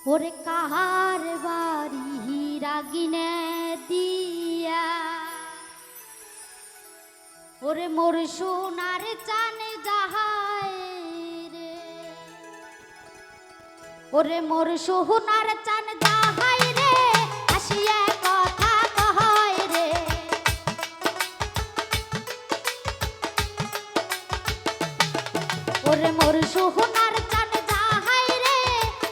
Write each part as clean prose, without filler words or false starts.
ওরে কাহার বাড়ি রাগিনে দিয়া ওরে মোর সোনার চানে যাহায় রে ওরে মোর সোনার চান যাহায় রে আসিয়া কথা কয় রে ওরে মোর সোনার চান যাহায় রে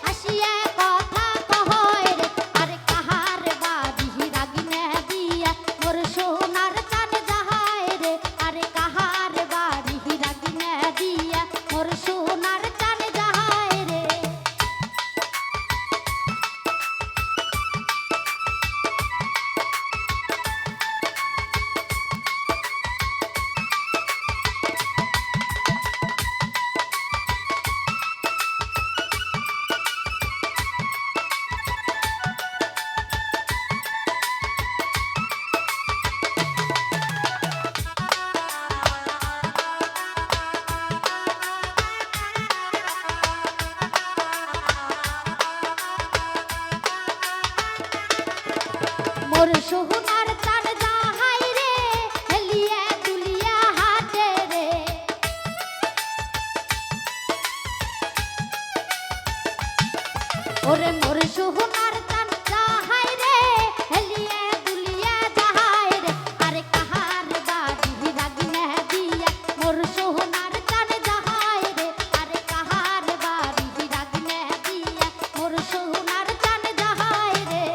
আসিয়া কথা কয় রে আরে কাহার বাড়ি রাগিনে দিয়া মোর সোনার চান যাহায় রে আরে কাহার বাড়ি রাগিনে দিয়া মোর সোনার চান যাহায় রে মোর সোনার চান যাহায় রে হেলিয়া দুলিয়া হাতে রে ওরে মোর সোনার চান যাহায় রে হেলিয়া দুলিয়া যাহায় রে আরে কাহার বাড়ি রাগিনে দিয়া মোর সোনার চান যাহায় রে আরে কাহার বাড়ি রাগিনে দিয়া মোর সোনার চান যাহায় রে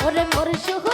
ওরে মোর সুখ